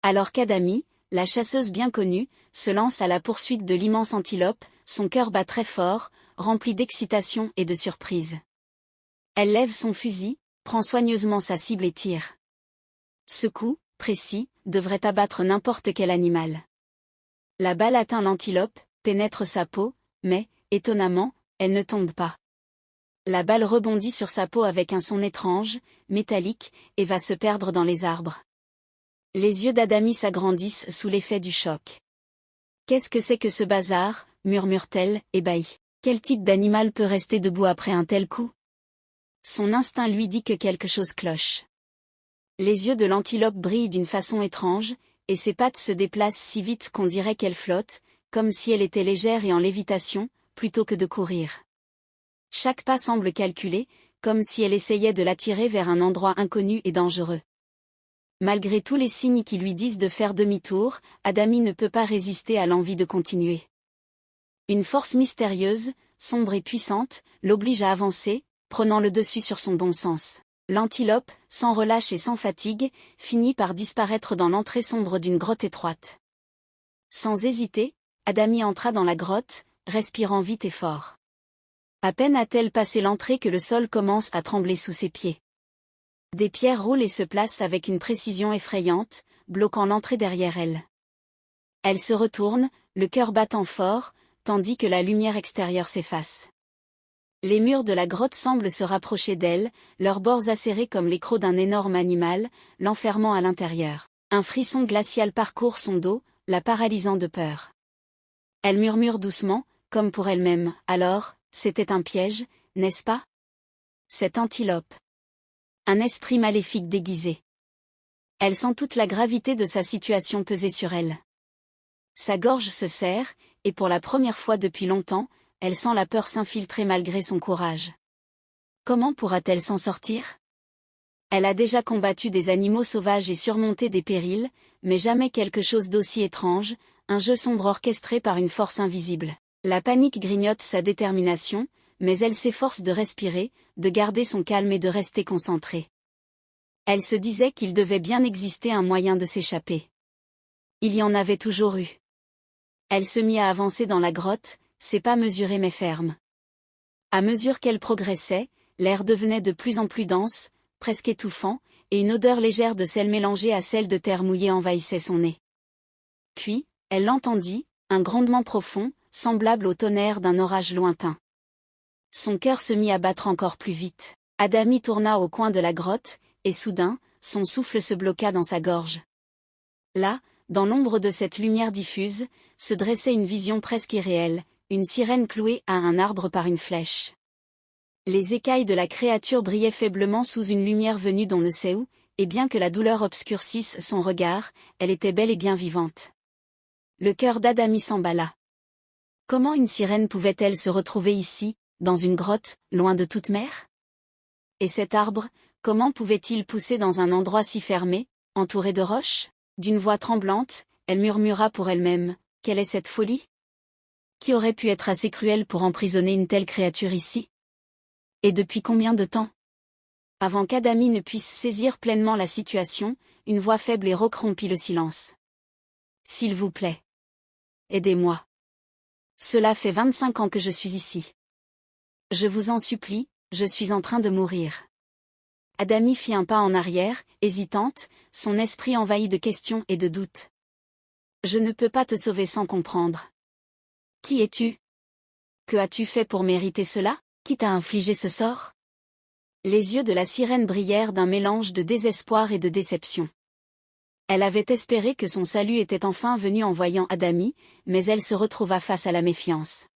Alors qu'Adami, la chasseuse bien connue, se lance à la poursuite de l'immense antilope, son cœur bat très fort, rempli d'excitation et de surprise. Elle lève son fusil, prend soigneusement sa cible et tire. Ce coup, précis, devrait abattre n'importe quel animal. La balle atteint l'antilope, pénètre sa peau, mais, étonnamment, elle ne tombe pas. La balle rebondit sur sa peau avec un son étrange, métallique, et va se perdre dans les arbres. Les yeux d'Adami s'agrandissent sous l'effet du choc. « Qu'est-ce que c'est que ce bazar ?» murmure-t-elle, ébahie. « Quel type d'animal peut rester debout après un tel coup ?» Son instinct lui dit que quelque chose cloche. Les yeux de l'antilope brillent d'une façon étrange, et ses pattes se déplacent si vite qu'on dirait qu'elle flotte, comme si elle était légère et en lévitation, plutôt que de courir. Chaque pas semble calculé, comme si elle essayait de l'attirer vers un endroit inconnu et dangereux. Malgré tous les signes qui lui disent de faire demi-tour, Adami ne peut pas résister à l'envie de continuer. Une force mystérieuse, sombre et puissante, l'oblige à avancer, prenant le dessus sur son bon sens. L'antilope, sans relâche et sans fatigue, finit par disparaître dans l'entrée sombre d'une grotte étroite. Sans hésiter, Adami entra dans la grotte, respirant vite et fort. À peine a-t-elle passé l'entrée que le sol commence à trembler sous ses pieds. Des pierres roulent et se placent avec une précision effrayante, bloquant l'entrée derrière elle. Elle se retourne, le cœur battant fort, tandis que la lumière extérieure s'efface. Les murs de la grotte semblent se rapprocher d'elle, leurs bords acérés comme les crocs d'un énorme animal, l'enfermant à l'intérieur. Un frisson glacial parcourt son dos, la paralysant de peur. Elle murmure doucement, comme pour elle-même, « Alors, c'était un piège, n'est-ce pas ? Cette antilope. Un esprit maléfique déguisé. » Elle sent toute la gravité de sa situation peser sur elle. Sa gorge se serre, et pour la première fois depuis longtemps, elle sent la peur s'infiltrer malgré son courage. Comment pourra-t-elle s'en sortir ? Elle a déjà combattu des animaux sauvages et surmonté des périls, mais jamais quelque chose d'aussi étrange, un jeu sombre orchestré par une force invisible. La panique grignote sa détermination, mais elle s'efforce de respirer, de garder son calme et de rester concentrée. Elle se disait qu'il devait bien exister un moyen de s'échapper. Il y en avait toujours eu. Elle se mit à avancer dans la grotte, ses pas mesurés mais fermes. À mesure qu'elle progressait, l'air devenait de plus en plus dense, presque étouffant, et une odeur légère de sel mélangée à celle de terre mouillée envahissait son nez. Puis, elle l'entendit, un grondement profond, semblable au tonnerre d'un orage lointain. Son cœur se mit à battre encore plus vite. Adami tourna au coin de la grotte, et soudain, son souffle se bloqua dans sa gorge. Là, dans l'ombre de cette lumière diffuse, se dressait une vision presque irréelle, une sirène clouée à un arbre par une flèche. Les écailles de la créature brillaient faiblement sous une lumière venue d'on ne sait où, et bien que la douleur obscurcisse son regard, elle était bel et bien vivante. Le cœur d'Adami s'emballa. Comment une sirène pouvait-elle se retrouver ici, dans une grotte, loin de toute mer ? Et cet arbre, comment pouvait-il pousser dans un endroit si fermé, entouré de roches ? D'une voix tremblante, elle murmura pour elle-même, « Quelle est cette folie ? Qui aurait pu être assez cruel pour emprisonner une telle créature ici ? Et depuis combien de temps ?» Avant qu'Adami ne puisse saisir pleinement la situation, une voix faible et rauque rompit le silence. « S'il vous plaît. Aidez-moi. Cela fait 25 ans que je suis ici. Je vous en supplie, je suis en train de mourir. » Adami fit un pas en arrière, hésitante, son esprit envahi de questions et de doutes. « Je ne peux pas te sauver sans comprendre. Qui es-tu ? Que as-tu fait pour mériter cela ? Qui t'a infligé ce sort ?» Les yeux de la sirène brillèrent d'un mélange de désespoir et de déception. Elle avait espéré que son salut était enfin venu en voyant Adami, mais elle se retrouva face à la méfiance.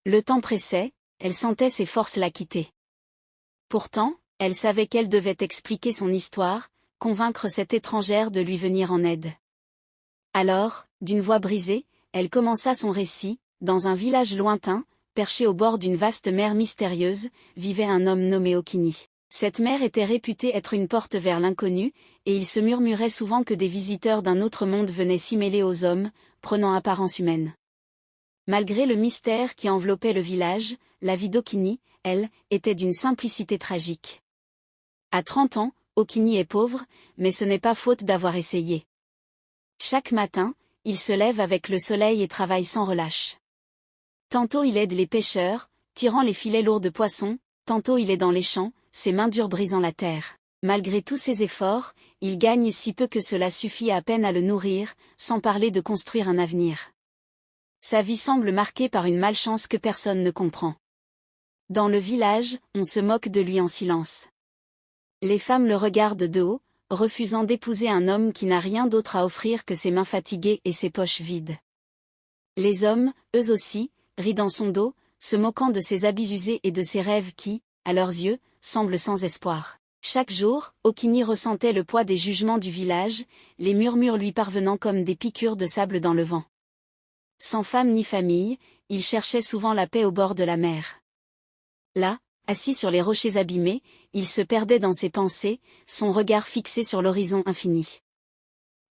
Le temps pressait, elle sentait ses forces la quitter. Pourtant, elle savait qu'elle devait expliquer son histoire, convaincre cette étrangère de lui venir en aide. Alors, d'une voix brisée, elle commença son récit. Dans un village lointain, perché au bord d'une vaste mer mystérieuse, vivait un homme nommé Okini. Cette mer était réputée être une porte vers l'inconnu, et il se murmurait souvent que des visiteurs d'un autre monde venaient s'y mêler aux hommes, prenant apparence humaine. Malgré le mystère qui enveloppait le village, la vie d'Okini, elle, était d'une simplicité tragique. À 30 ans, Okini est pauvre, mais ce n'est pas faute d'avoir essayé. Chaque matin, il se lève avec le soleil et travaille sans relâche. Tantôt il aide les pêcheurs, tirant les filets lourds de poissons, tantôt il est dans les champs, ses mains dures brisant la terre. Malgré tous ses efforts, il gagne si peu que cela suffit à peine à le nourrir, sans parler de construire un avenir. Sa vie semble marquée par une malchance que personne ne comprend. Dans le village, on se moque de lui en silence. Les femmes le regardent de haut, refusant d'épouser un homme qui n'a rien d'autre à offrir que ses mains fatiguées et ses poches vides. Les hommes, eux aussi, rient dans son dos, se moquant de ses habits usés et de ses rêves qui, à leurs yeux, semblent sans espoir. Chaque jour, Okini ressentait le poids des jugements du village, les murmures lui parvenant comme des piqûres de sable dans le vent. Sans femme ni famille, il cherchait souvent la paix au bord de la mer. Là, assis sur les rochers abîmés, il se perdait dans ses pensées, son regard fixé sur l'horizon infini.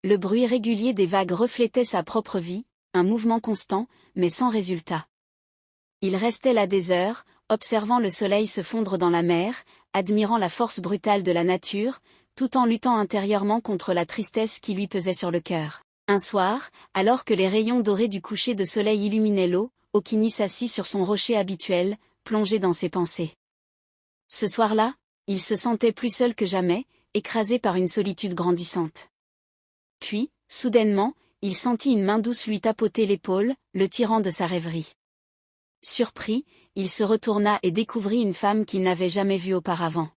Le bruit régulier des vagues reflétait sa propre vie, un mouvement constant, mais sans résultat. Il restait là des heures, observant le soleil se fondre dans la mer, admirant la force brutale de la nature, tout en luttant intérieurement contre la tristesse qui lui pesait sur le cœur. Un soir, alors que les rayons dorés du coucher de soleil illuminaient l'eau, Okini s'assit sur son rocher habituel, plongé dans ses pensées. Ce soir-là, il se sentait plus seul que jamais, écrasé par une solitude grandissante. Puis, soudainement, il sentit une main douce lui tapoter l'épaule, le tirant de sa rêverie. Surpris, il se retourna et découvrit une femme qu'il n'avait jamais vue auparavant.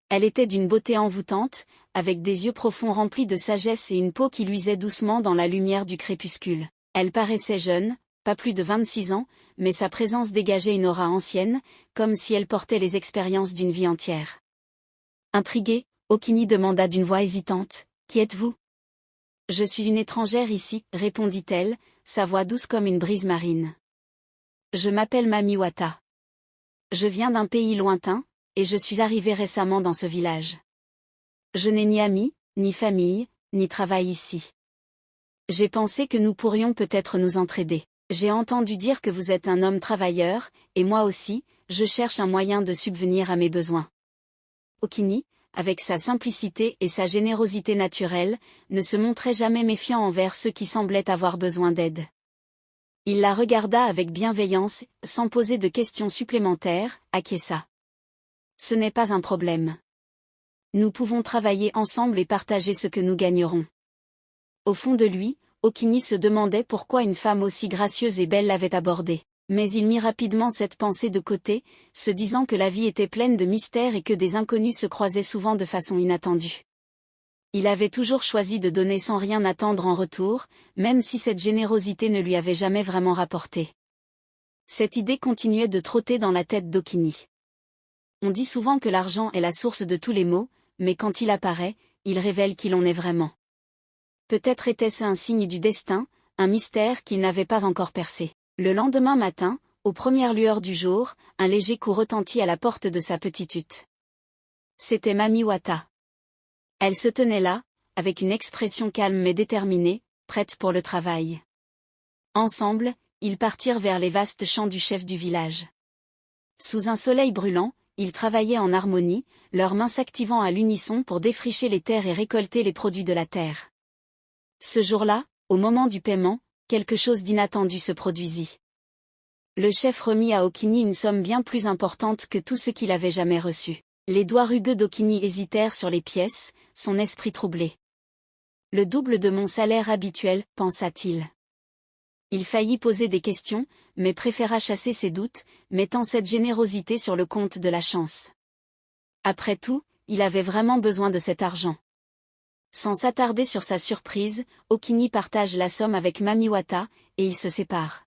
Elle était d'une beauté envoûtante, avec des yeux profonds remplis de sagesse et une peau qui luisait doucement dans la lumière du crépuscule. Elle paraissait jeune, pas plus de 26 ans, mais sa présence dégageait une aura ancienne, comme si elle portait les expériences d'une vie entière. Intrigué, Okini demanda d'une voix hésitante, « Qui êtes-vous » ? « Je suis une étrangère ici, » répondit-elle, sa voix douce comme une brise marine. « Je m'appelle Mamiwata. Je viens d'un pays lointain, et je suis arrivée récemment dans ce village. Je n'ai ni amis, ni famille, ni travail ici. J'ai pensé que nous pourrions peut-être nous entraider. J'ai entendu dire que vous êtes un homme travailleur, et moi aussi, je cherche un moyen de subvenir à mes besoins. » Okini, avec sa simplicité et sa générosité naturelle, ne se montrait jamais méfiant envers ceux qui semblaient avoir besoin d'aide. Il la regarda avec bienveillance, sans poser de questions supplémentaires, acquiesça. « Ce n'est pas un problème. Nous pouvons travailler ensemble et partager ce que nous gagnerons. » Au fond de lui, Okini se demandait pourquoi une femme aussi gracieuse et belle l'avait abordé. Mais il mit rapidement cette pensée de côté, se disant que la vie était pleine de mystères et que des inconnus se croisaient souvent de façon inattendue. Il avait toujours choisi de donner sans rien attendre en retour, même si cette générosité ne lui avait jamais vraiment rapporté. Cette idée continuait de trotter dans la tête d'Okini. On dit souvent que l'argent est la source de tous les maux, mais quand il apparaît, il révèle qui l'on est vraiment. Peut-être était-ce un signe du destin, un mystère qu'il n'avait pas encore percé. Le lendemain matin, aux premières lueurs du jour, un léger coup retentit à la porte de sa petite hutte. C'était Mamiwata. Elle se tenait là, avec une expression calme mais déterminée, prête pour le travail. Ensemble, ils partirent vers les vastes champs du chef du village. Sous un soleil brûlant, ils travaillaient en harmonie, leurs mains s'activant à l'unisson pour défricher les terres et récolter les produits de la terre. Ce jour-là, au moment du paiement, quelque chose d'inattendu se produisit. Le chef remit à Okini une somme bien plus importante que tout ce qu'il avait jamais reçu. Les doigts rugueux d'Okini hésitèrent sur les pièces, son esprit troublé. « Le double de mon salaire habituel, pensa-t-il. » Il faillit poser des questions, mais préféra chasser ses doutes, mettant cette générosité sur le compte de la chance. Après tout, il avait vraiment besoin de cet argent. Sans s'attarder sur sa surprise, Okini partage la somme avec Mamiwata, et ils se séparent.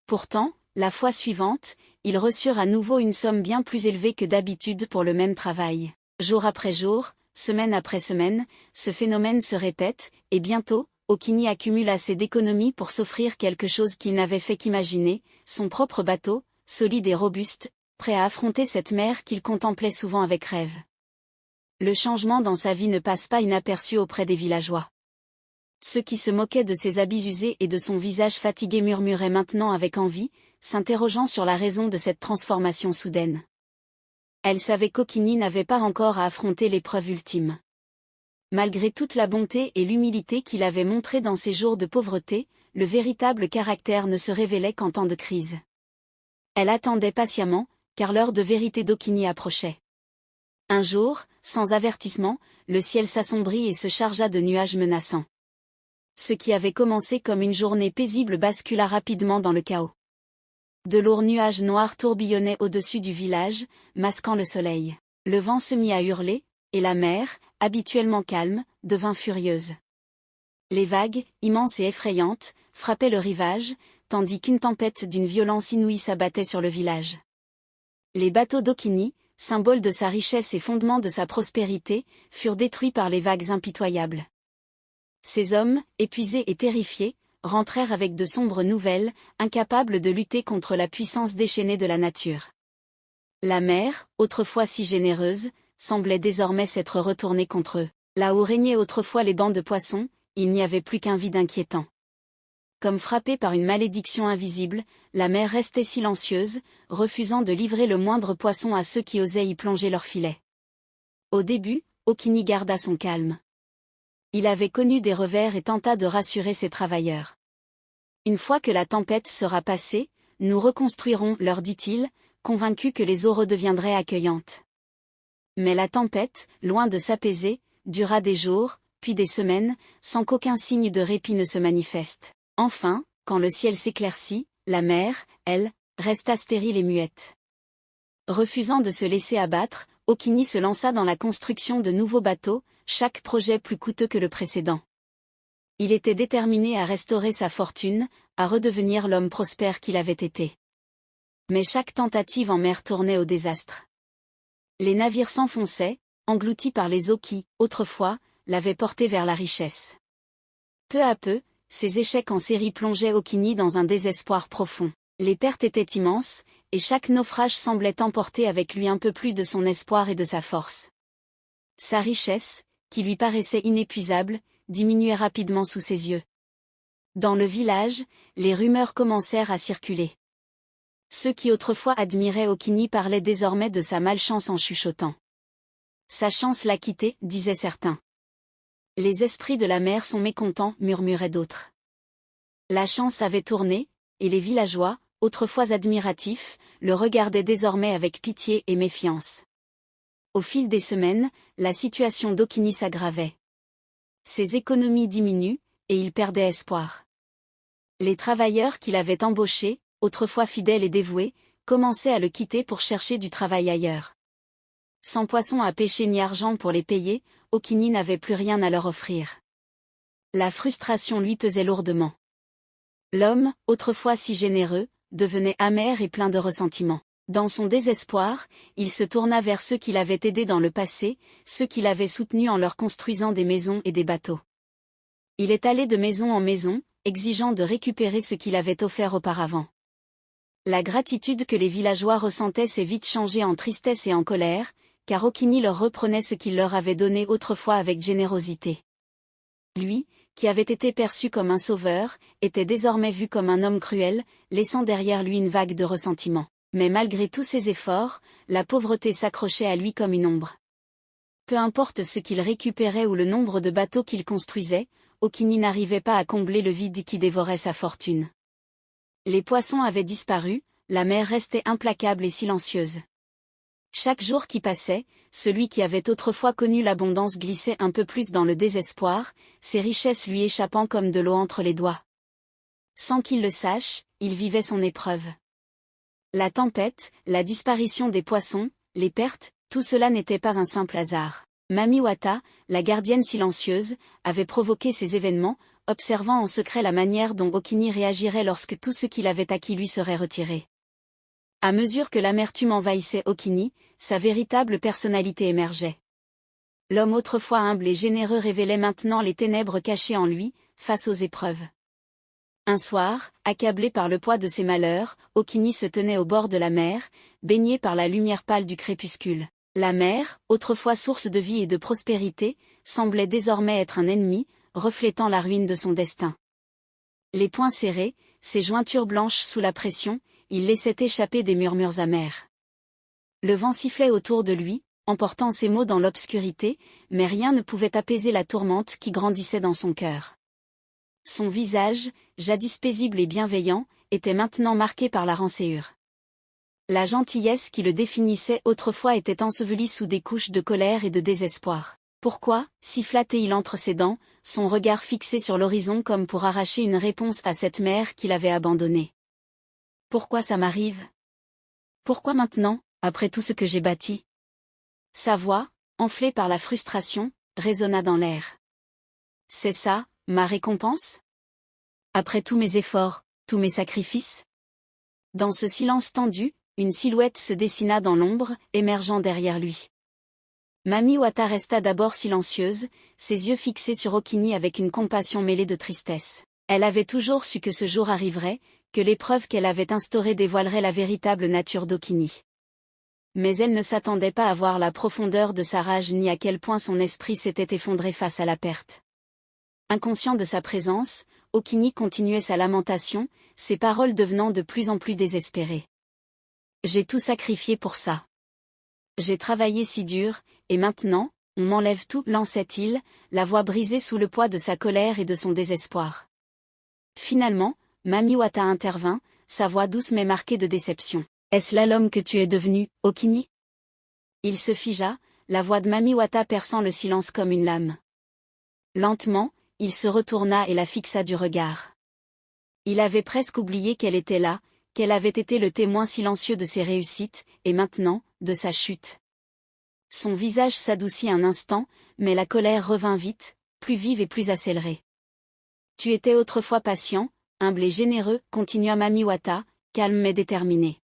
Pourtant, la fois suivante, ils reçurent à nouveau une somme bien plus élevée que d'habitude pour le même travail. Jour après jour, semaine après semaine, ce phénomène se répète, et bientôt, Okini accumule assez d'économies pour s'offrir quelque chose qu'il n'avait fait qu'imaginer, son propre bateau, solide et robuste, prêt à affronter cette mer qu'il contemplait souvent avec rêve. Le changement dans sa vie ne passe pas inaperçu auprès des villageois. Ceux qui se moquaient de ses habits usés et de son visage fatigué murmuraient maintenant avec envie, s'interrogeant sur la raison de cette transformation soudaine. Elle savait qu'Okini n'avait pas encore à affronter l'épreuve ultime. Malgré toute la bonté et l'humilité qu'il avait montrée dans ses jours de pauvreté, le véritable caractère ne se révélait qu'en temps de crise. Elle attendait patiemment, car l'heure de vérité d'Okini approchait. Un jour, sans avertissement, le ciel s'assombrit et se chargea de nuages menaçants. Ce qui avait commencé comme une journée paisible bascula rapidement dans le chaos. De lourds nuages noirs tourbillonnaient au-dessus du village, masquant le soleil. Le vent se mit à hurler, et la mer, habituellement calme, devint furieuse. Les vagues, immenses et effrayantes, frappaient le rivage, tandis qu'une tempête d'une violence inouïe s'abattait sur le village. Les bateaux d'Okini, symbole de sa richesse et fondement de sa prospérité, furent détruits par les vagues impitoyables. Ces hommes, épuisés et terrifiés, rentrèrent avec de sombres nouvelles, incapables de lutter contre la puissance déchaînée de la nature. La mer, autrefois si généreuse, semblait désormais s'être retournée contre eux. Là où régnaient autrefois les bancs de poissons, il n'y avait plus qu'un vide inquiétant. Comme frappée par une malédiction invisible, la mer restait silencieuse, refusant de livrer le moindre poisson à ceux qui osaient y plonger leurs filets. Au début, Okini garda son calme. Il avait connu des revers et tenta de rassurer ses travailleurs. Une fois que la tempête sera passée, nous reconstruirons, leur dit-il, convaincu que les eaux redeviendraient accueillantes. Mais la tempête, loin de s'apaiser, dura des jours, puis des semaines, sans qu'aucun signe de répit ne se manifeste. Enfin, quand le ciel s'éclaircit, la mer, elle, resta stérile et muette. Refusant de se laisser abattre, Okini se lança dans la construction de nouveaux bateaux, chaque projet plus coûteux que le précédent. Il était déterminé à restaurer sa fortune, à redevenir l'homme prospère qu'il avait été. Mais chaque tentative en mer tournait au désastre. Les navires s'enfonçaient, engloutis par les eaux qui, autrefois, l'avaient porté vers la richesse. Peu à peu, ces échecs en série plongeaient Okini dans un désespoir profond. Les pertes étaient immenses, et chaque naufrage semblait emporter avec lui un peu plus de son espoir et de sa force. Sa richesse, qui lui paraissait inépuisable, diminuait rapidement sous ses yeux. Dans le village, les rumeurs commencèrent à circuler. Ceux qui autrefois admiraient Okini parlaient désormais de sa malchance en chuchotant. Sa chance l'a quitté, disaient certains. Les esprits de la mer sont mécontents, murmuraient d'autres. La chance avait tourné, et les villageois, autrefois admiratifs, le regardaient désormais avec pitié et méfiance. Au fil des semaines, la situation d'Okini s'aggravait. Ses économies diminuent, et il perdait espoir. Les travailleurs qu'il avait embauchés, autrefois fidèles et dévoués, commençaient à le quitter pour chercher du travail ailleurs. Sans poissons à pêcher ni argent pour les payer, Okini n'avait plus rien à leur offrir. La frustration lui pesait lourdement. L'homme, autrefois si généreux, devenait amer et plein de ressentiment. Dans son désespoir, il se tourna vers ceux qui l'avaient aidé dans le passé, ceux qui l'avaient soutenu en leur construisant des maisons et des bateaux. Il est allé de maison en maison, exigeant de récupérer ce qu'il avait offert auparavant. La gratitude que les villageois ressentaient s'est vite changée en tristesse et en colère, car Okini leur reprenait ce qu'il leur avait donné autrefois avec générosité. Lui, qui avait été perçu comme un sauveur, était désormais vu comme un homme cruel, laissant derrière lui une vague de ressentiment. Mais malgré tous ses efforts, la pauvreté s'accrochait à lui comme une ombre. Peu importe ce qu'il récupérait ou le nombre de bateaux qu'il construisait, Okini n'arrivait pas à combler le vide qui dévorait sa fortune. Les poissons avaient disparu, la mer restait implacable et silencieuse. Chaque jour qui passait, celui qui avait autrefois connu l'abondance glissait un peu plus dans le désespoir, ses richesses lui échappant comme de l'eau entre les doigts. Sans qu'il le sache, il vivait son épreuve. La tempête, la disparition des poissons, les pertes, tout cela n'était pas un simple hasard. Mamiwata, la gardienne silencieuse, avait provoqué ces événements, observant en secret la manière dont Okini réagirait lorsque tout ce qu'il avait acquis lui serait retiré. À mesure que l'amertume envahissait Okini, sa véritable personnalité émergeait. L'homme autrefois humble et généreux révélait maintenant les ténèbres cachées en lui, face aux épreuves. Un soir, accablé par le poids de ses malheurs, Okini se tenait au bord de la mer, baigné par la lumière pâle du crépuscule. La mer, autrefois source de vie et de prospérité, semblait désormais être un ennemi, reflétant la ruine de son destin. Les poings serrés, ses jointures blanches sous la pression, il laissait échapper des murmures amers. Le vent sifflait autour de lui, emportant ses mots dans l'obscurité, mais rien ne pouvait apaiser la tourmente qui grandissait dans son cœur. Son visage, jadis paisible et bienveillant, était maintenant marqué par la rancœur. La gentillesse qui le définissait autrefois était ensevelie sous des couches de colère et de désespoir. Pourquoi, sifflait-il entre ses dents, son regard fixé sur l'horizon comme pour arracher une réponse à cette mère qu'il avait abandonnée? Pourquoi ça m'arrive? Pourquoi maintenant, après tout ce que j'ai bâti? Sa voix, enflée par la frustration, résonna dans l'air. C'est ça, ma récompense? Après tous mes efforts, tous mes sacrifices? Dans ce silence tendu, une silhouette se dessina dans l'ombre, émergeant derrière lui. Mami Wata resta d'abord silencieuse, ses yeux fixés sur Okini avec une compassion mêlée de tristesse. Elle avait toujours su que ce jour arriverait, que l'épreuve qu'elle avait instaurée dévoilerait la véritable nature d'Okini. Mais elle ne s'attendait pas à voir la profondeur de sa rage ni à quel point son esprit s'était effondré face à la perte. Inconscient de sa présence, Okini continuait sa lamentation, ses paroles devenant de plus en plus désespérées. J'ai tout sacrifié pour ça. J'ai travaillé si dur, et maintenant, on m'enlève tout, lançait-il, la voix brisée sous le poids de sa colère et de son désespoir. Finalement, Mami Wata intervint, sa voix douce mais marquée de déception. Est-ce là l'homme que tu es devenu, Okini? Il se figea, la voix de Mami Wata perçant le silence comme une lame. Lentement, il se retourna et la fixa du regard. Il avait presque oublié qu'elle était là, qu'elle avait été le témoin silencieux de ses réussites, et maintenant, de sa chute. Son visage s'adoucit un instant, mais la colère revint vite, plus vive et plus accélérée. Tu étais autrefois patient, humble et généreux, continua Mami Wata, calme mais déterminé.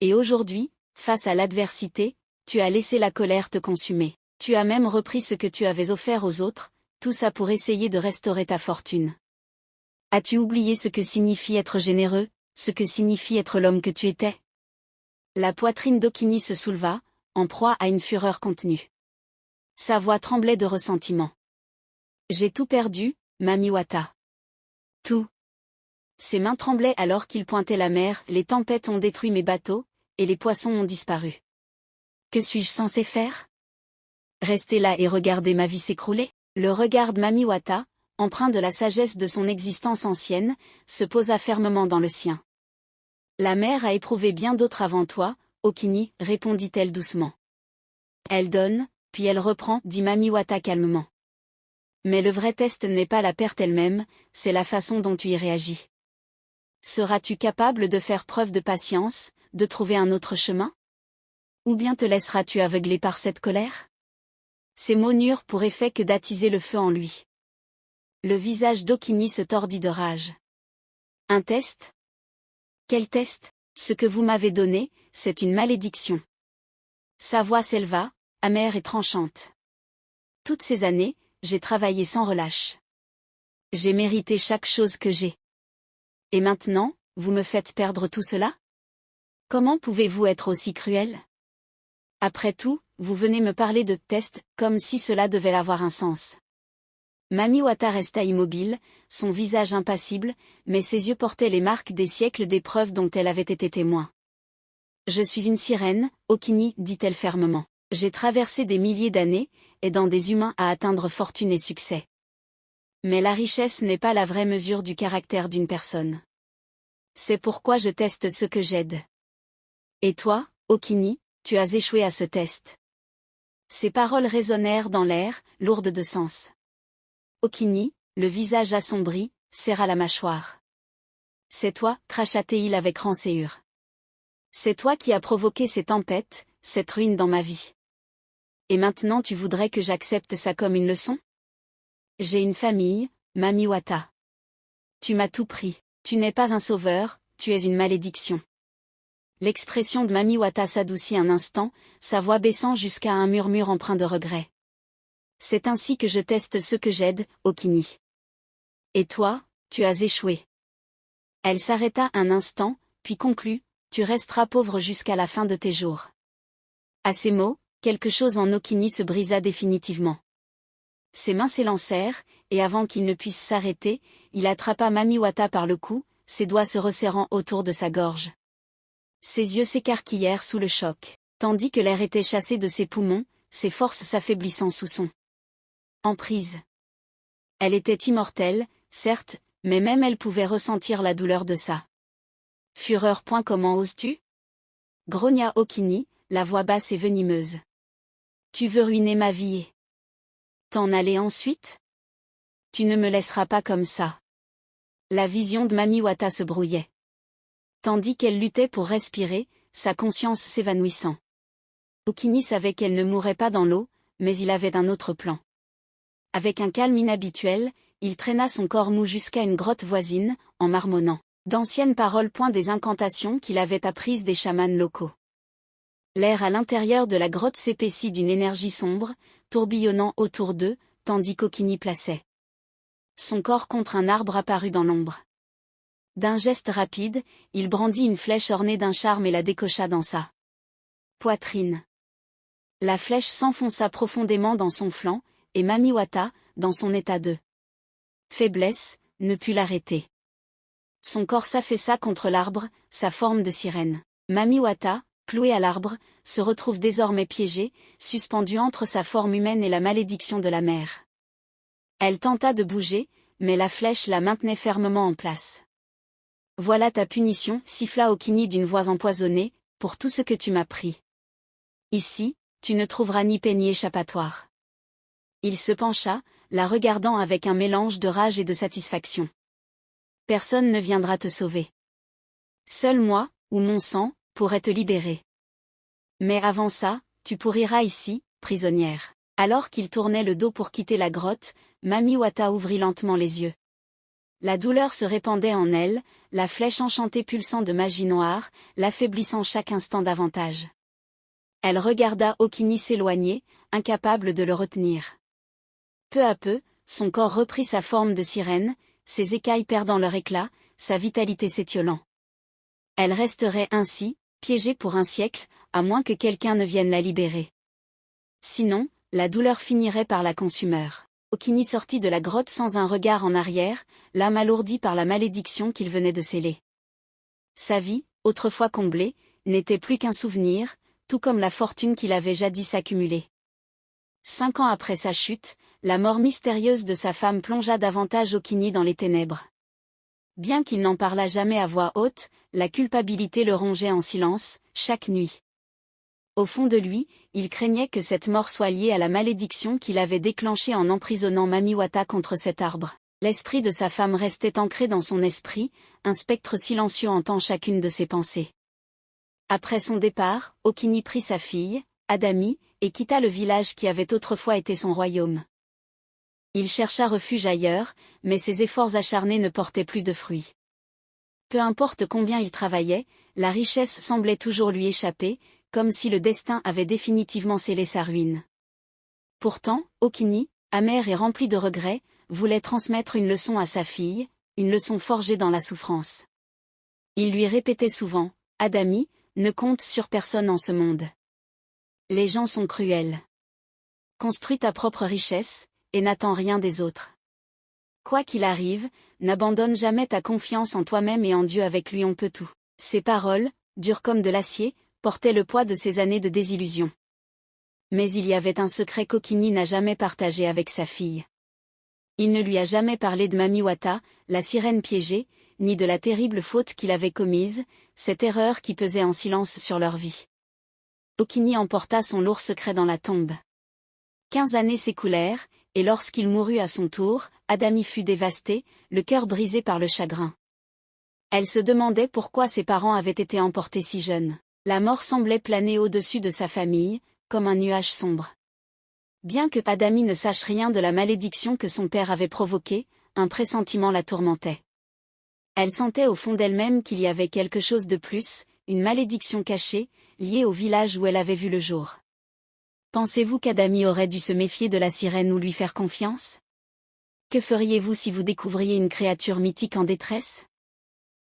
Et aujourd'hui, face à l'adversité, tu as laissé la colère te consumer. Tu as même repris ce que tu avais offert aux autres, tout ça pour essayer de restaurer ta fortune. As-tu oublié ce que signifie être généreux, ce que signifie être l'homme que tu étais? La poitrine d'Okini se souleva, en proie à une fureur contenue. Sa voix tremblait de ressentiment. J'ai tout perdu, Mami Wata. Tout. Ses mains tremblaient alors qu'il pointait la mer, les tempêtes ont détruit mes bateaux, et les poissons ont disparu. Que suis-je censé faire? Rester là et regarder ma vie s'écrouler? Le regard de Mami Wata, empreint de la sagesse de son existence ancienne, se posa fermement dans le sien. La mer a éprouvé bien d'autres avant toi, Okini, répondit-elle doucement. Elle donne, puis elle reprend, dit Mami Wata calmement. Mais le vrai test n'est pas la perte elle-même, c'est la façon dont tu y réagis. Seras-tu capable de faire preuve de patience, de trouver un autre chemin? Ou bien te laisseras-tu aveugler par cette colère? Ces mots n'eurent pour effet que d'attiser le feu en lui. Le visage d'Okini se tordit de rage. Un test? Quel test? Ce que vous m'avez donné, c'est une malédiction. Sa voix s'éleva, amère et tranchante. Toutes ces années, j'ai travaillé sans relâche. J'ai mérité chaque chose que j'ai. Et maintenant, vous me faites perdre tout cela? Comment pouvez-vous être aussi cruel? Après tout, vous venez me parler de test, comme si cela devait avoir un sens. Mami Wata resta immobile, son visage impassible, mais ses yeux portaient les marques des siècles d'épreuves dont elle avait été témoin. Je suis une sirène, Okini, dit-elle fermement. J'ai traversé des milliers d'années, aidant des humains à atteindre fortune et succès. Mais la richesse n'est pas la vraie mesure du caractère d'une personne. C'est pourquoi je teste ce que j'aide. Et toi, Okini, tu as échoué à ce test. Ces paroles résonnèrent dans l'air, lourdes de sens. Okini, le visage assombri, serra la mâchoire. C'est toi, cracha-t-il avec rancœur. C'est toi qui as provoqué ces tempêtes, cette ruine dans ma vie. Et maintenant tu voudrais que j'accepte ça comme une leçon? J'ai une famille, Mami Wata. Tu m'as tout pris, tu n'es pas un sauveur, tu es une malédiction. L'expression de Mami Wata s'adoucit un instant, sa voix baissant jusqu'à un murmure empreint de regret. C'est ainsi que je teste ceux que j'aide, Okini. Et toi, tu as échoué. Elle s'arrêta un instant, puis conclut, tu resteras pauvre jusqu'à la fin de tes jours. À ces mots, quelque chose en Okini se brisa définitivement. Ses mains s'élancèrent, et avant qu'il ne puisse s'arrêter, il attrapa Mami Wata par le cou, ses doigts se resserrant autour de sa gorge. Ses yeux s'écarquillèrent sous le choc. tandis que l'air était chassé de ses poumons, ses forces s'affaiblissant sous son emprise. Elle était immortelle, certes, mais même elle pouvait ressentir la douleur de sa fureur. Comment oses-tu? Grogna Okini, la voix basse et venimeuse. Tu veux ruiner ma vie et t'en aller ensuite? Tu ne me laisseras pas comme ça. La vision de Mamiwata se brouillait. Tandis qu'elle luttait pour respirer, sa conscience s'évanouissant. Okini savait qu'elle ne mourrait pas dans l'eau, mais il avait un autre plan. Avec un calme inhabituel, il traîna son corps mou jusqu'à une grotte voisine, en marmonnant d'anciennes paroles. Des incantations qu'il avait apprises des chamans locaux. L'air à l'intérieur de la grotte s'épaissit d'une énergie sombre, tourbillonnant autour d'eux, tandis qu'Okini plaçait son corps contre un arbre apparu dans l'ombre. D'un geste rapide, il brandit une flèche ornée d'un charme et la décocha dans sa poitrine. La flèche s'enfonça profondément dans son flanc, et Mamiwata, dans son état de faiblesse, ne put l'arrêter. Son corps s'affaissa contre l'arbre, sa forme de sirène. Mamiwata, cloué à l'arbre, se retrouve désormais piégée, suspendue entre sa forme humaine et la malédiction de la mer. Elle tenta de bouger, mais la flèche la maintenait fermement en place. Voilà ta punition, siffla Okini d'une voix empoisonnée, pour tout ce que tu m'as pris. Ici, tu ne trouveras ni paix ni échappatoire. Il se pencha, la regardant avec un mélange de rage et de satisfaction. Personne ne viendra te sauver. Seul moi, ou mon sang, pourrait te libérer. Mais avant ça, tu pourriras ici, prisonnière. Alors qu'il tournait le dos pour quitter la grotte, Mamiwata ouvrit lentement les yeux. La douleur se répandait en elle, la flèche enchantée pulsant de magie noire, l'affaiblissant chaque instant davantage. Elle regarda Okini s'éloigner, incapable de le retenir. Peu à peu, son corps reprit sa forme de sirène, ses écailles perdant leur éclat, sa vitalité s'étiolant. Elle resterait ainsi, piégée pour un siècle, à moins que quelqu'un ne vienne la libérer. Sinon, la douleur finirait par la consumer. Okini sortit de la grotte sans un regard en arrière, l'âme alourdie par la malédiction qu'il venait de sceller. Sa vie, autrefois comblée, n'était plus qu'un souvenir, tout comme la fortune qu'il avait jadis accumulée. 5 ans après sa chute, la mort mystérieuse de sa femme plongea davantage Okini dans les ténèbres. Bien qu'il n'en parlât jamais à voix haute, la culpabilité le rongeait en silence, chaque nuit. Au fond de lui, il craignait que cette mort soit liée à la malédiction qu'il avait déclenchée en emprisonnant Mamiwata contre cet arbre. L'esprit de sa femme restait ancré dans son esprit, un spectre silencieux hantant chacune de ses pensées. Après son départ, Okini prit sa fille, Adami, et quitta le village qui avait autrefois été son royaume. Il chercha refuge ailleurs, mais ses efforts acharnés ne portaient plus de fruits. Peu importe combien il travaillait, la richesse semblait toujours lui échapper, comme si le destin avait définitivement scellé sa ruine. Pourtant, Okini, amer et rempli de regrets, voulait transmettre une leçon à sa fille, une leçon forgée dans la souffrance. Il lui répétait souvent, « Adami, ne compte sur personne en ce monde. Les gens sont cruels. Construis ta propre richesse, et n'attends rien des autres. Quoi qu'il arrive, n'abandonne jamais ta confiance en toi-même et en Dieu, avec lui on peut tout. » Ces paroles, dures comme de l'acier, portaient le poids de ses années de désillusion. Mais il y avait un secret qu'Okini n'a jamais partagé avec sa fille. Il ne lui a jamais parlé de Mamiwata, la sirène piégée, ni de la terrible faute qu'il avait commise, cette erreur qui pesait en silence sur leur vie. Okini emporta son lourd secret dans la tombe. 15 années s'écoulèrent, et lorsqu'il mourut à son tour, Adami fut dévastée, le cœur brisé par le chagrin. Elle se demandait pourquoi ses parents avaient été emportés si jeunes. La mort semblait planer au-dessus de sa famille, comme un nuage sombre. Bien que Adami ne sache rien de la malédiction que son père avait provoquée, un pressentiment la tourmentait. Elle sentait au fond d'elle-même qu'il y avait quelque chose de plus, une malédiction cachée, liée au village où elle avait vu le jour. Pensez-vous qu'Adami aurait dû se méfier de la sirène ou lui faire confiance? Que feriez-vous si vous découvriez une créature mythique en détresse?